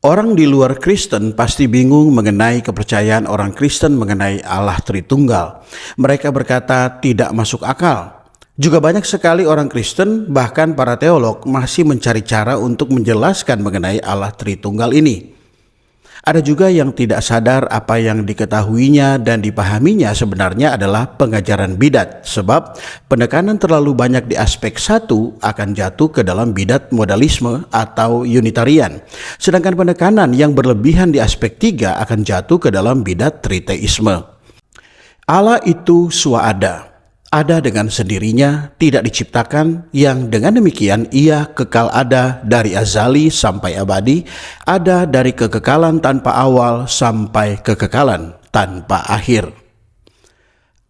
Orang di luar Kristen pasti bingung mengenai kepercayaan orang Kristen mengenai Allah Tritunggal. Mereka berkata tidak masuk akal. Juga banyak sekali orang Kristen, bahkan para teolog, masih mencari cara untuk menjelaskan mengenai Allah Tritunggal ini. Ada juga yang tidak sadar apa yang diketahuinya dan dipahaminya sebenarnya adalah pengajaran bidat, sebab penekanan terlalu banyak di aspek satu akan jatuh ke dalam bidat modalisme atau Unitarian, sedangkan penekanan yang berlebihan di aspek tiga akan jatuh ke dalam bidat Triteisme. Allah itu suada, ada dengan sendirinya, tidak diciptakan, yang dengan demikian ia kekal ada dari azali sampai abadi, ada dari kekekalan tanpa awal sampai kekekalan tanpa akhir.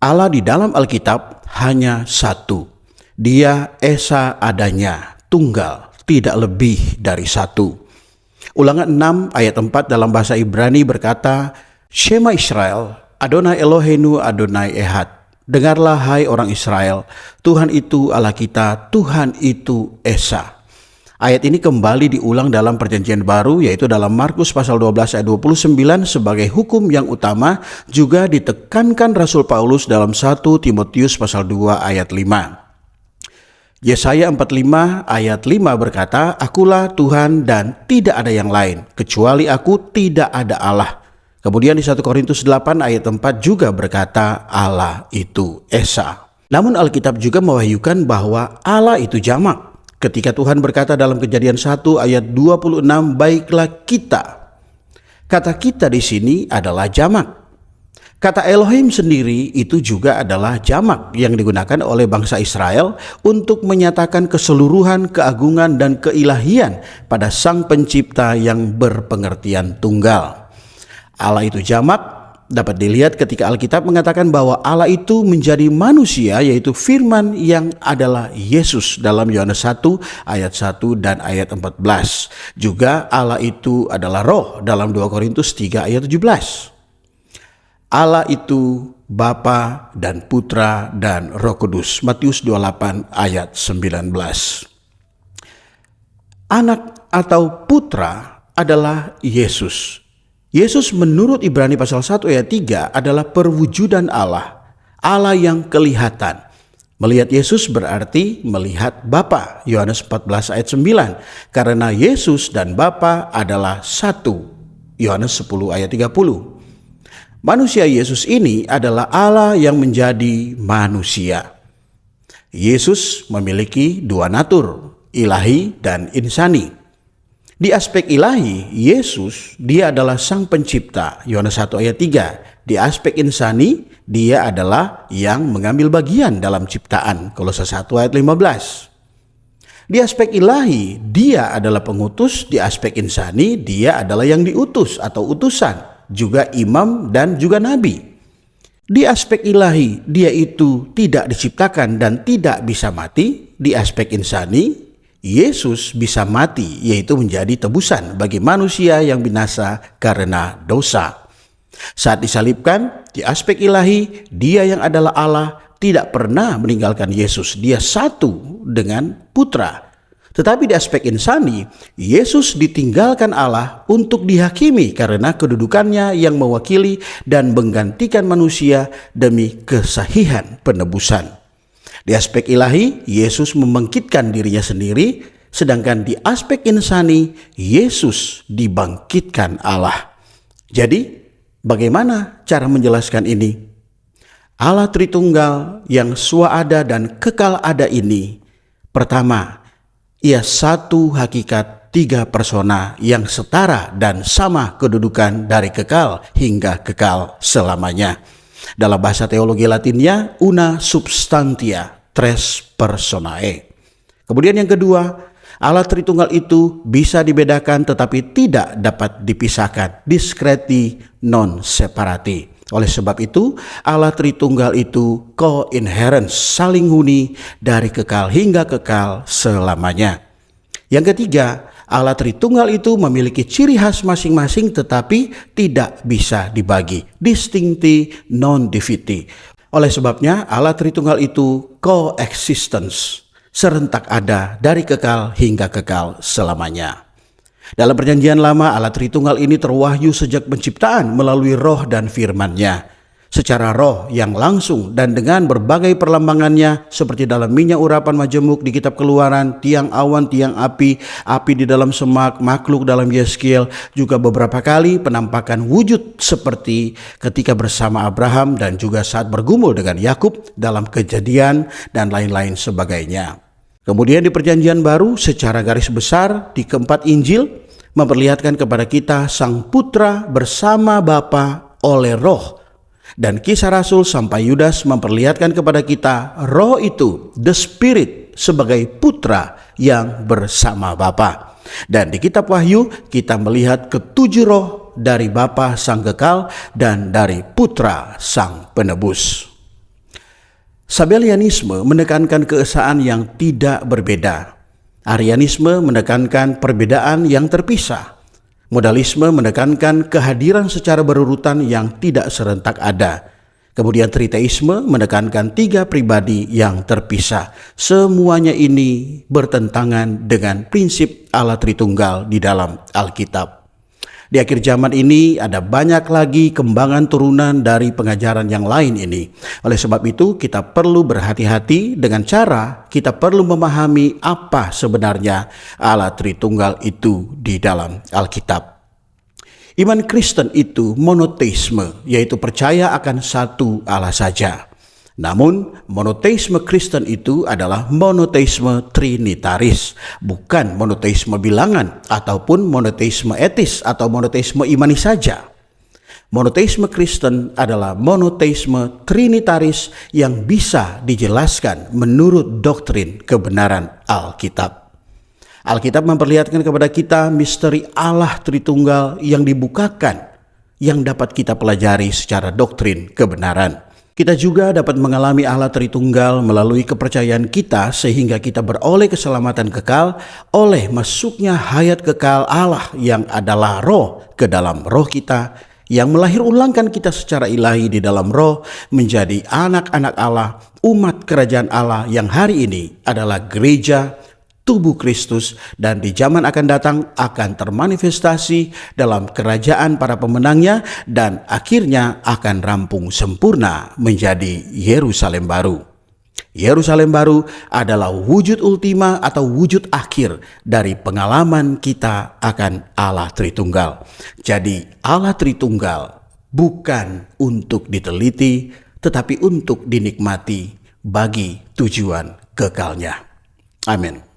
Allah di dalam Alkitab hanya satu. Dia esa adanya, tunggal, tidak lebih dari satu. Ulangan 6 ayat 4 dalam bahasa Ibrani berkata, Shema Israel, Adonai Eloheinu Adonai Ehad. Dengarlah hai orang Israel, Tuhan itu Allah kita, Tuhan itu Esa. Ayat ini kembali diulang dalam perjanjian baru, yaitu dalam Markus pasal 12 ayat 29 sebagai hukum yang utama, juga ditekankan Rasul Paulus dalam 1 Timotius pasal 2 ayat 5. Yesaya 45 ayat 5 berkata, Akulah Tuhan dan tidak ada yang lain, kecuali aku tidak ada Allah. Kemudian di 1 Korintus 8 ayat 4 juga berkata Allah itu Esa. Namun Alkitab juga mewahyukan bahwa Allah itu jamak. Ketika Tuhan berkata dalam Kejadian 1 ayat 26, baiklah kita. Kata kita di sini adalah jamak. Kata Elohim sendiri itu juga adalah jamak yang digunakan oleh bangsa Israel untuk menyatakan keseluruhan keagungan dan keilahian pada Sang Pencipta yang berpengertian tunggal. Allah itu jamak dapat dilihat ketika Alkitab mengatakan bahwa Allah itu menjadi manusia, yaitu firman yang adalah Yesus dalam Yohanes 1 ayat 1 dan ayat 14. Juga Allah itu adalah roh dalam 2 Korintus 3 ayat 17. Allah itu Bapa dan Putra dan Roh Kudus, Matius 28 ayat 19. Anak atau putra adalah Yesus. Yesus menurut Ibrani pasal 1 ayat 3 adalah perwujudan Allah, Allah yang kelihatan. Melihat Yesus berarti melihat Bapa, Yohanes 14 ayat 9. Karena Yesus dan Bapa adalah satu, Yohanes 10 ayat 30. Manusia Yesus ini adalah Allah yang menjadi manusia. Yesus memiliki dua natur, ilahi dan insani. Di aspek ilahi, Yesus, dia adalah Sang Pencipta, Yohanes 1 ayat 3. Di aspek insani, dia adalah yang mengambil bagian dalam ciptaan, Kolose 1 ayat 15. Di aspek ilahi, dia adalah pengutus. Di aspek insani, dia adalah yang diutus atau utusan, juga imam dan juga nabi. Di aspek ilahi, dia itu tidak diciptakan dan tidak bisa mati. Di aspek insani, Yesus bisa mati, yaitu menjadi tebusan bagi manusia yang binasa karena dosa. Saat disalibkan, di aspek ilahi, dia yang adalah Allah tidak pernah meninggalkan Yesus. Dia satu dengan Putra. Tetapi di aspek insani, Yesus ditinggalkan Allah untuk dihakimi karena kedudukannya yang mewakili dan menggantikan manusia demi kesahihan penebusan. Di aspek ilahi, Yesus membangkitkan dirinya sendiri, sedangkan di aspek insani, Yesus dibangkitkan Allah. Jadi, bagaimana cara menjelaskan ini? Allah Tritunggal yang suada dan kekal ada ini, pertama, ia satu hakikat tiga persona yang setara dan sama kedudukan dari kekal hingga kekal selamanya. Dalam bahasa teologi Latinnya, una substantia tres personae. Kemudian yang kedua, Allah Tritunggal itu bisa dibedakan tetapi tidak dapat dipisahkan, discreti non separati. Oleh sebab itu, Allah Tritunggal itu co-inherent, saling huni dari kekal hingga kekal selamanya. Yang ketiga, Allah Tritunggal itu memiliki ciri khas masing-masing tetapi tidak bisa dibagi, distincti non diviti. Oleh sebabnya Allah Tritunggal itu coexistence, serentak ada dari kekal hingga kekal selamanya. Dalam perjanjian lama, Allah Tritunggal ini terwahyu sejak penciptaan melalui roh dan firman-Nya. Secara roh yang langsung dan dengan berbagai perlambangannya seperti dalam minyak urapan majemuk di kitab Keluaran, tiang awan, tiang api, api di dalam semak, makhluk dalam Yeskiel, juga beberapa kali penampakan wujud seperti ketika bersama Abraham dan juga saat bergumul dengan Yakub dalam Kejadian dan lain-lain sebagainya. Kemudian di perjanjian baru secara garis besar di keempat Injil memperlihatkan kepada kita Sang Putra bersama Bapa oleh Roh. Dan Kisah Rasul sampai Yudas memperlihatkan kepada kita Roh itu, the Spirit, sebagai Putra yang bersama Bapa. Dan di kitab Wahyu kita melihat ketujuh roh dari Bapa Sang Kekal dan dari Putra Sang Penebus. Sabellianisme menekankan keesaan yang tidak berbeda. Arianisme menekankan perbedaan yang terpisah. Modalisme menekankan kehadiran secara berurutan yang tidak serentak ada. Kemudian triteisme menekankan tiga pribadi yang terpisah. Semuanya ini bertentangan dengan prinsip Allah Tritunggal di dalam Alkitab. Di akhir zaman ini ada banyak lagi kembangan turunan dari pengajaran yang lain ini. Oleh sebab itu kita perlu berhati-hati dengan cara kita perlu memahami apa sebenarnya Allah Tritunggal itu di dalam Alkitab. Iman Kristen itu monoteisme, yaitu percaya akan satu Allah saja. Namun monoteisme Kristen itu adalah monoteisme trinitaris, bukan monoteisme bilangan ataupun monoteisme etis atau monoteisme imani saja. Monoteisme Kristen adalah monoteisme trinitaris yang bisa dijelaskan menurut doktrin kebenaran Alkitab. Alkitab memperlihatkan kepada kita misteri Allah Tritunggal yang dibukakan, yang dapat kita pelajari secara doktrin kebenaran. Kita juga dapat mengalami Allah Tritunggal melalui kepercayaan kita sehingga kita beroleh keselamatan kekal oleh masuknya hayat kekal Allah yang adalah roh ke dalam roh kita, yang melahir ulangkan kita secara ilahi di dalam roh menjadi anak-anak Allah, umat kerajaan Allah yang hari ini adalah gereja, tubuh Kristus, dan di zaman akan datang akan termanifestasi dalam kerajaan para pemenangnya dan akhirnya akan rampung sempurna menjadi Yerusalem baru. Yerusalem baru adalah wujud ultima atau wujud akhir dari pengalaman kita akan Allah Tritunggal. Jadi Allah Tritunggal bukan untuk diteliti tetapi untuk dinikmati bagi tujuan kekalnya. Amin.